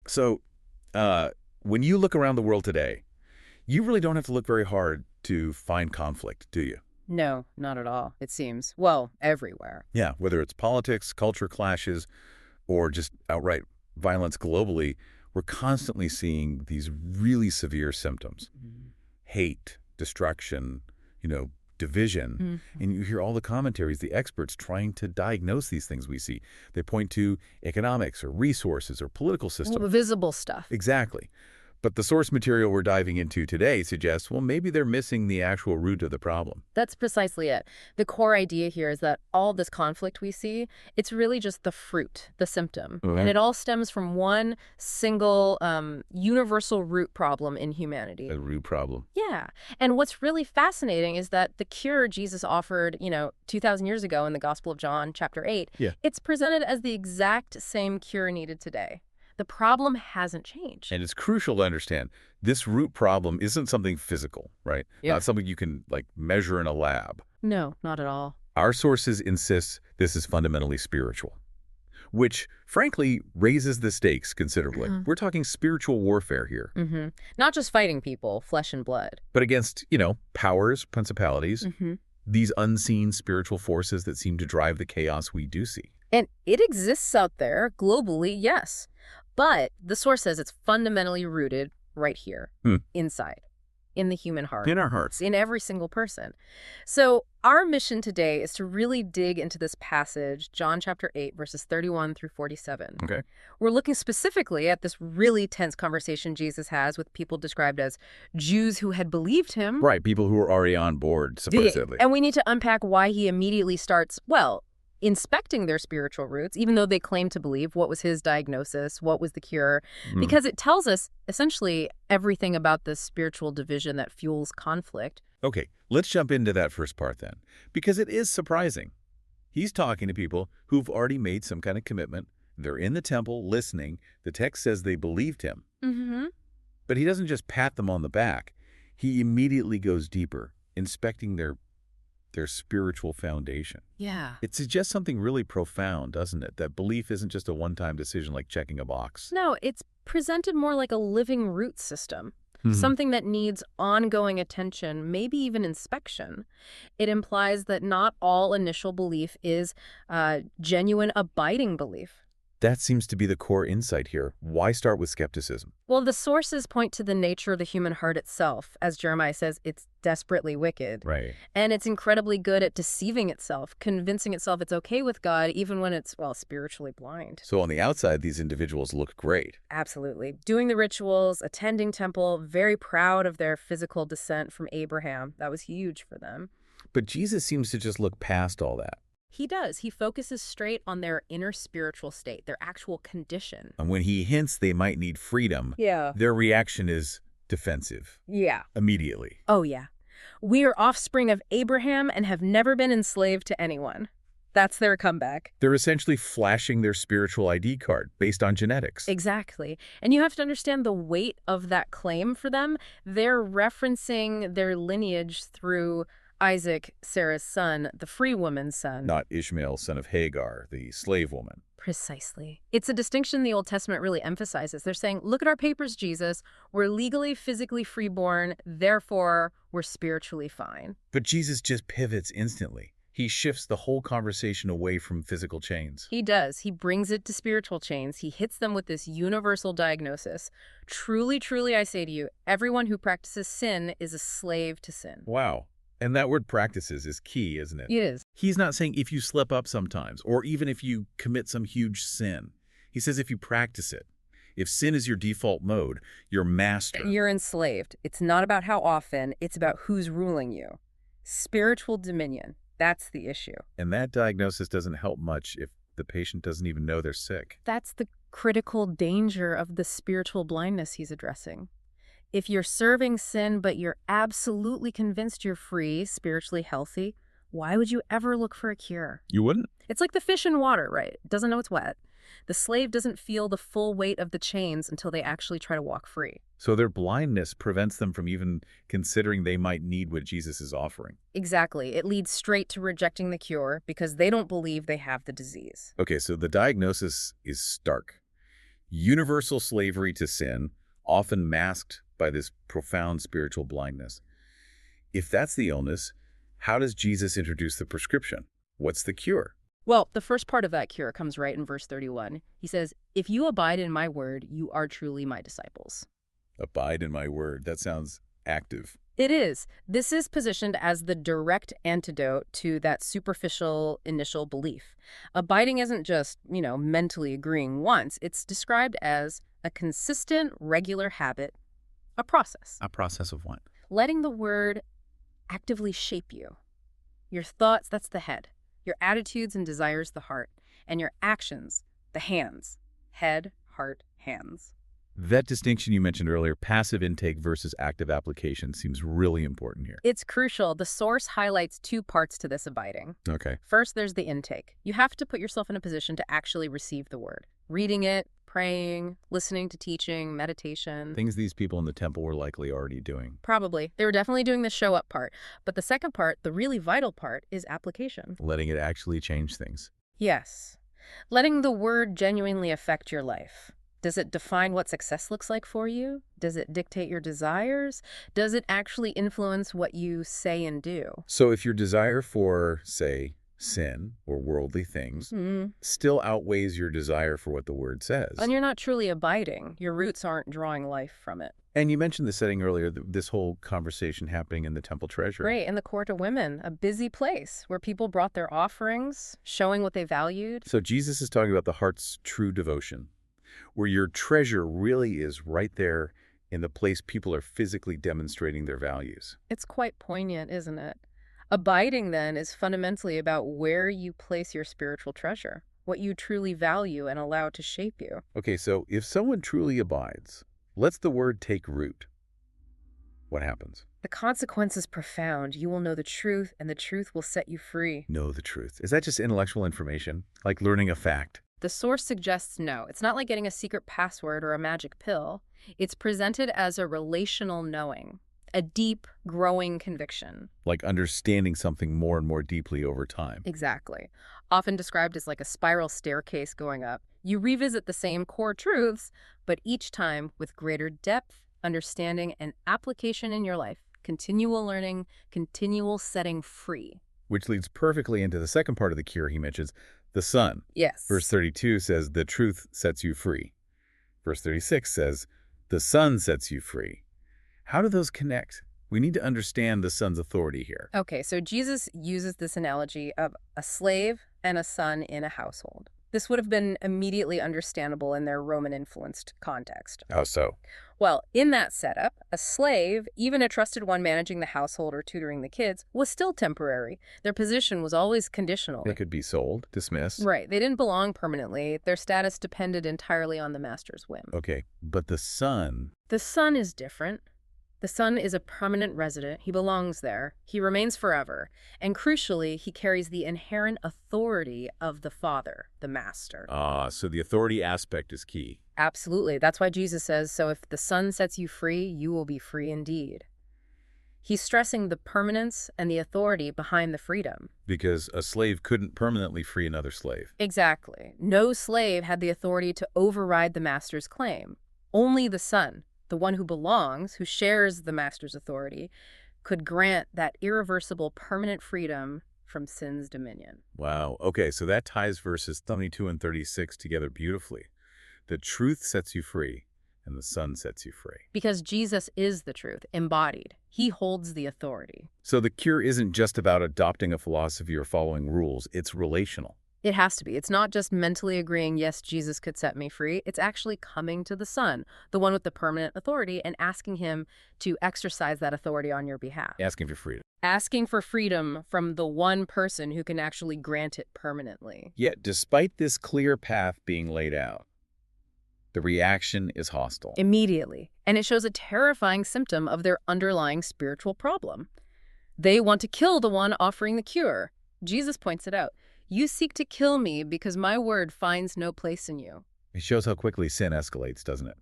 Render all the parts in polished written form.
So, when you look around the world today, you really don't have to look very hard to find conflict, do you? No, not at all, it seems. Well, everywhere. Yeah, whether it's politics, culture clashes, or just outright violence globally, we're constantly seeing these really severe symptoms. Mhm. Hate, destruction, division. Mhm. And you hear all the commentaries, the experts trying to diagnose these things we see. They point to economics or resources or political Well, system. the visible stuff. Exactly. But the source material we're diving into today suggests, well, maybe they're missing the actual root of the problem. That's precisely it. The core idea here is that all this conflict we see, it's really just the fruit, the symptom. And Okay. it all stems from one single universal root problem in humanity. A root problem. Yeah. And what's really fascinating is that the cure Jesus offered, 2,000 years ago in the Gospel of John, chapter 8, Yeah. it's presented as the exact same cure needed today. The problem hasn't changed. And it's crucial to understand this root problem isn't something physical, right? Yeah. Not something you can measure in a lab. No, not at all. Our sources insist this is fundamentally spiritual, which frankly raises the stakes considerably. Mhm. We're talking spiritual warfare here, Not just fighting people, flesh and blood. but against, powers, principalities, hmm these unseen spiritual forces that seem to drive the chaos we do see. And it exists out there globally, yes. But the source says it's fundamentally rooted right here, inside, in the human heart. In our hearts. In every single person. So our mission today is to really dig into this passage, John chapter 8, verses 31 through 47. Okay. We're looking specifically at this really tense conversation Jesus has with people described as Jews who had believed him. Right, people who are already on board, supposedly. And we need to unpack why he immediately starts, inspecting their spiritual roots, even though they claim to believe. What was his diagnosis? What was the cure? Because it tells us essentially everything about the spiritual division that fuels conflict. Okay, let's jump into that first part then, because it is surprising. He's talking to people who've already made some kind of commitment. They're in the temple listening. The text says they believed him. But he doesn't just pat them on the back. He immediately goes deeper, inspecting their spiritual foundation. Yeah. It suggests something really profound, doesn't it? That belief isn't just a one-time decision like checking a box. No, it's presented more like a living root system. Something that needs ongoing attention, maybe even inspection. It implies that not all initial belief is genuine, abiding belief. That seems to be the core insight here. Why start with skepticism? Well, the sources point to the nature of the human heart itself. As Jeremiah says, it's desperately wicked. Right. And it's incredibly good at deceiving itself, convincing itself it's okay with God, even when it's, spiritually blind. So on the outside, these individuals look great. Absolutely. Doing the rituals, attending temple, very proud of their physical descent from Abraham. That was huge for them. But Jesus seems to just look past all that. He does. He focuses straight on their inner spiritual state, their actual condition. And when he hints they might need freedom, their reaction is defensive. Yeah. Immediately. Oh, yeah. We are offspring of Abraham and have never been enslaved to anyone. That's their comeback. They're essentially flashing their spiritual ID card based on genetics. Exactly. And you have to understand the weight of that claim for them. They're referencing their lineage through Isaac, Sarah's son, the free woman's son. Not Ishmael, son of Hagar, the slave woman. Precisely. It's a distinction the Old Testament really emphasizes. They're saying, look at our papers, Jesus. We're legally, physically freeborn. Therefore, we're spiritually fine. But Jesus just pivots instantly. He shifts the whole conversation away from physical chains. He does. He brings it to spiritual chains. He hits them with this universal diagnosis. Truly, truly, I say to you, everyone who practices sin is a slave to sin. Wow. And that word practices is key, isn't it? It is. He's not saying if you slip up sometimes, or even if you commit some huge sin. He says if you practice it. If sin is your default mode, you're master. You're enslaved. It's not about how often, it's about who's ruling you. Spiritual dominion. That's the issue. And that diagnosis doesn't help much if the patient doesn't even know they're sick. That's the critical danger of the spiritual blindness he's addressing. If you're serving sin, but you're absolutely convinced you're free, spiritually healthy, why would you ever look for a cure? You wouldn't? It's like the fish in water, right? It doesn't know it's wet. The slave doesn't feel the full weight of the chains until they actually try to walk free. So their blindness prevents them from even considering they might need what Jesus is offering. Exactly. It leads straight to rejecting the cure because they don't believe they have the disease. Okay, so the diagnosis is stark. Universal slavery to sin, often masked by this profound spiritual blindness. If that's the illness, how does Jesus introduce the prescription? What's the cure? Well, the first part of that cure comes right in verse 31. He says, "If you abide in my word, you are truly my disciples." Abide in my word. That sounds active. It is. This is positioned as the direct antidote to that superficial initial belief. Abiding isn't just, mentally agreeing once. It's described as a consistent, regular habit, a process. A process of what? Letting the word actively shape you. Your thoughts, that's the head. Your attitudes and desires, the heart. And your actions, the hands. Head, heart, hands. That distinction you mentioned earlier, passive intake versus active application, seems really important here. It's crucial. The source highlights two parts to this abiding. Okay. First, there's the intake. You have to put yourself in a position to actually receive the word. Reading it, praying, listening to teaching, meditation. Things these people in the temple were likely already doing. Probably. They were definitely doing the show up part. But the second part, the really vital part, is application. Letting it actually change things. Yes. Letting the word genuinely affect your life. Does it define what success looks like for you? Does it dictate your desires? Does it actually influence what you say and do? So if your desire for, say, sin or worldly things still outweighs your desire for what the word says. And you're not truly abiding. Your roots aren't drawing life from it. And you mentioned the setting earlier, this whole conversation happening in the temple treasury. Right, in the court of women, a busy place where people brought their offerings, showing what they valued. So Jesus is talking about the heart's true devotion, where your treasure really is right there in the place people are physically demonstrating their values. It's quite poignant, isn't it? Abiding, then, is fundamentally about where you place your spiritual treasure, what you truly value and allow to shape you. Okay, so if someone truly abides, lets the word take root, what happens? The consequence is profound. You will know the truth, and the truth will set you free. Know the truth. Is that just intellectual information, like learning a fact? The source suggests no. It's not like getting a secret password or a magic pill. It's presented as a relational knowing, a deep, growing conviction. Like understanding something more and more deeply over time. Exactly. Often described as like a spiral staircase going up. You revisit the same core truths, but each time with greater depth, understanding, and application in your life. Continual learning, continual setting free. Which leads perfectly into the second part of the cure he mentions, the Son. Yes. Verse 32 says, the truth sets you free. Verse 36 says, the Son sets you free. How do those connect? We need to understand the Son's authority here. Okay, so Jesus uses this analogy of a slave and a son in a household. This would have been immediately understandable in their Roman-influenced context. How so? Well, in that setup, a slave, even a trusted one managing the household or tutoring the kids, was still temporary. Their position was always conditional. They could be sold, dismissed. Right. They didn't belong permanently. Their status depended entirely on the master's whim. Okay, but the Son... The son is different. The son is a permanent resident. He belongs there. He remains forever. And crucially, he carries the inherent authority of the Father, the Master. So the authority aspect is key. Absolutely. That's why Jesus says, so if the Son sets you free, you will be free indeed. He's stressing the permanence and the authority behind the freedom. Because a slave couldn't permanently free another slave. Exactly. No slave had the authority to override the master's claim. Only the Son, the one who belongs, who shares the master's authority, could grant that irreversible permanent freedom from sin's dominion. Wow. Okay, so that ties verses 32 and 36 together beautifully. The truth sets you free, and the Son sets you free. Because Jesus is the truth, embodied. He holds the authority. So the cure isn't just about adopting a philosophy or following rules. It's relational. It has to be. It's not just mentally agreeing, yes, Jesus could set me free. It's actually coming to the Son, the one with the permanent authority, and asking him to exercise that authority on your behalf. Asking for freedom. Asking for freedom from the one person who can actually grant it permanently. Yet, despite this clear path being laid out, the reaction is hostile. Immediately. And it shows a terrifying symptom of their underlying spiritual problem. They want to kill the one offering the cure. Jesus points it out. You seek to kill me because my word finds no place in you. It shows how quickly sin escalates, doesn't it?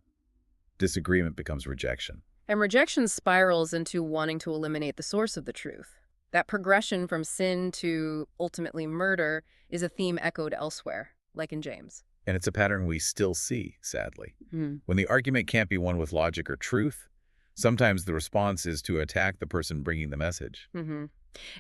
Disagreement becomes rejection. And rejection spirals into wanting to eliminate the source of the truth. That progression from sin to ultimately murder is a theme echoed elsewhere, like in James. And it's a pattern we still see, sadly. Hmm. When the argument can't be won with logic or truth, sometimes the response is to attack the person bringing the message. Mm-hmm.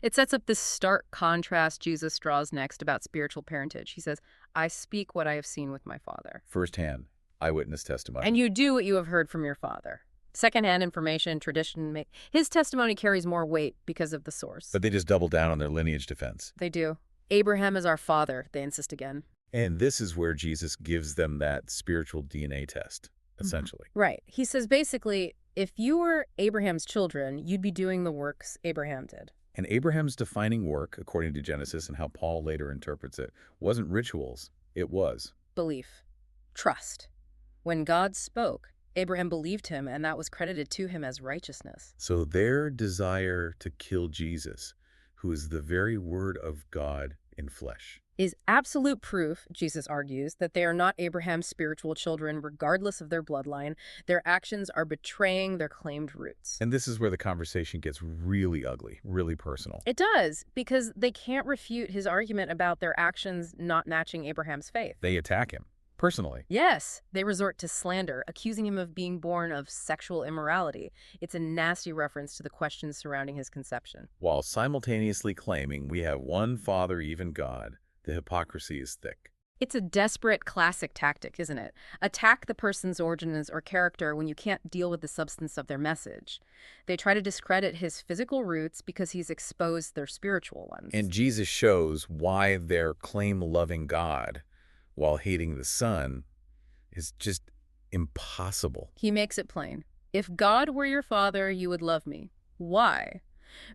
It sets up this stark contrast Jesus draws next about spiritual parentage. He says, I speak what I have seen with my Father. Firsthand, eyewitness testimony. And you do what you have heard from your Father. Secondhand information, tradition, his testimony carries more weight because of the source. But they just double down on their lineage defense. They do. Abraham is our father, they insist again. And this is where Jesus gives them that spiritual DNA test, essentially. Right. He says basically, if you were Abraham's children, you'd be doing the works Abraham did. And Abraham's defining work, according to Genesis and how Paul later interprets it, wasn't rituals. It was Belief. Trust. When God spoke, Abraham believed him, and that was credited to him as righteousness. So their desire to kill Jesus, who is the very word of God in flesh, Is absolute proof, Jesus argues, that they are not Abraham's spiritual children regardless of their bloodline. Their actions are betraying their claimed roots. And this is where the conversation gets really ugly, really personal. It does, because they can't refute his argument about their actions not matching Abraham's faith. They attack him, personally. Yes, they resort to slander, accusing him of being born of sexual immorality. It's a nasty reference to the questions surrounding his conception. While simultaneously claiming we have one Father, even God, the hypocrisy is thick. It's a desperate classic tactic, isn't it? Attack the person's origins or character when you can't deal with the substance of their message. They try to discredit his physical roots because he's exposed their spiritual ones. And Jesus shows why their claim loving God while hating the Son is just impossible. He makes it plain. If God were your father, you would love me. Why?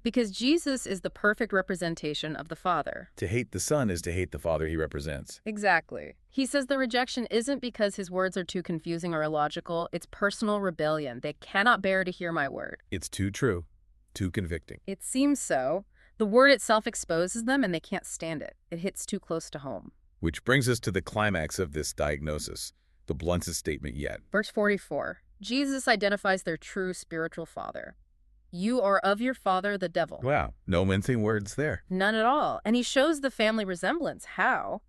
Because Jesus is the perfect representation of the Father. To hate the Son is to hate the Father he represents. Exactly. He says the rejection isn't because his words are too confusing or illogical. It's personal rebellion. They cannot bear to hear my word. It's too true, too convicting. It seems so. The word itself exposes them and they can't stand it. It hits too close to home. Which brings us to the climax of this diagnosis, the bluntest statement yet. Verse 44. Jesus identifies their true spiritual father. You are of your father, the devil. Wow, no mincing words there. None at all. And he shows the family resemblance. How?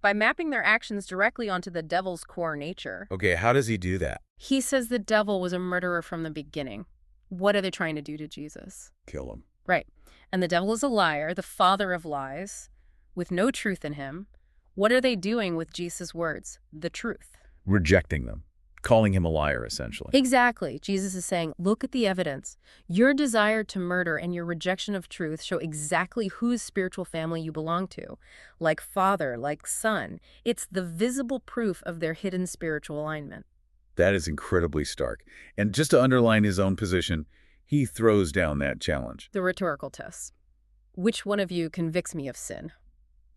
By mapping their actions directly onto the devil's core nature. Okay, how does he do that? He says the devil was a murderer from the beginning. What are they trying to do to Jesus? Kill him. Right. And the devil is a liar, the father of lies, with no truth in him. What are they doing with Jesus' words? The truth. Rejecting them. Calling him a liar, essentially. Exactly. Jesus is saying, look at the evidence. Your desire to murder and your rejection of truth show exactly whose spiritual family you belong to. Like father, like son. It's the visible proof of their hidden spiritual alignment. That is incredibly stark. And just to underline his own position, he throws down that challenge. The rhetorical test. Which one of you convicts me of sin?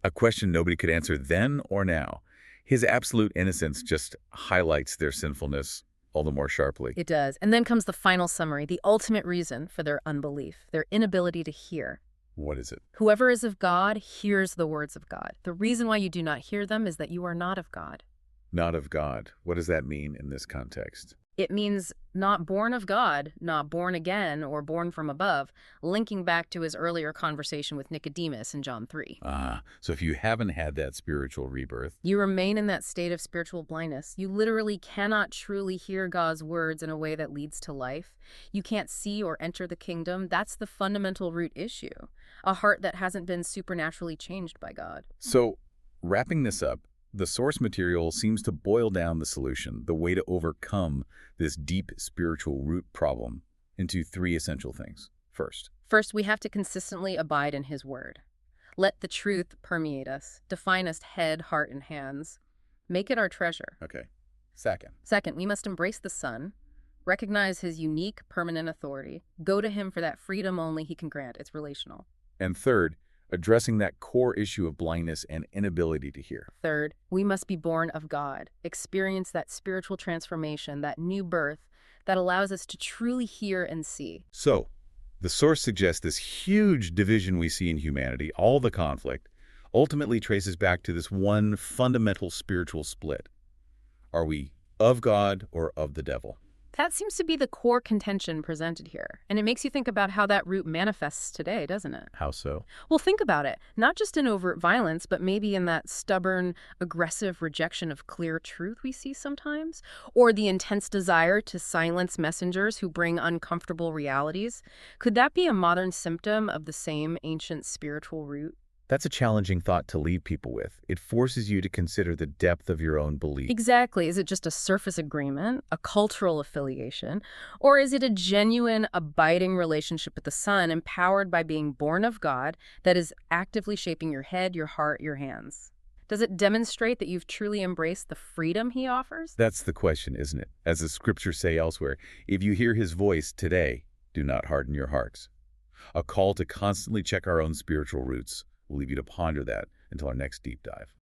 A question nobody could answer then or now. His absolute innocence just highlights their sinfulness all the more sharply. It does. And then comes the final summary, the ultimate reason for their unbelief, their inability to hear. What is it? Whoever is of God hears the words of God. The reason why you do not hear them is that you are not of God. Not of God. What does that mean in this context? It means not born of God, not born again, or born from above, linking back to his earlier conversation with Nicodemus in John 3. So if you haven't had that spiritual rebirth, you remain in that state of spiritual blindness. You literally cannot truly hear God's words in a way that leads to life. You can't see or enter the kingdom. That's the fundamental root issue, a heart that hasn't been supernaturally changed by God. So, wrapping this up, the source material seems to boil down the solution, the way to overcome this deep spiritual root problem, into three essential things. First, we have to consistently abide in his word. Let the truth permeate us, define us head, heart, and hands. Make it our treasure. Okay. Second, we must embrace the Son, recognize his unique, permanent authority, go to him for that freedom only he can grant. It's relational. And third, addressing that core issue of blindness and inability to hear. Third, we must be born of God, experience that spiritual transformation, that new birth that allows us to truly hear and see. So, the source suggests this huge division we see in humanity, all the conflict, ultimately traces back to this one fundamental spiritual split. Are we of God or of the devil? That seems to be the core contention presented here. And it makes you think about how that root manifests today, doesn't it? How so? Well, think about it. Not just in overt violence, but maybe in that stubborn, aggressive rejection of clear truth we see sometimes, or the intense desire to silence messengers who bring uncomfortable realities. Could that be a modern symptom of the same ancient spiritual root? That's a challenging thought to leave people with. It forces you to consider the depth of your own belief. Exactly. Is it just a surface agreement, a cultural affiliation, or is it a genuine, abiding relationship with the Son, empowered by being born of God, that is actively shaping your head, your heart, your hands? Does it demonstrate that you've truly embraced the freedom he offers? That's the question, isn't it? As the scriptures say elsewhere, if you hear his voice today, do not harden your hearts. A call to constantly check our own spiritual roots. We'll leave you to ponder that until our next deep dive.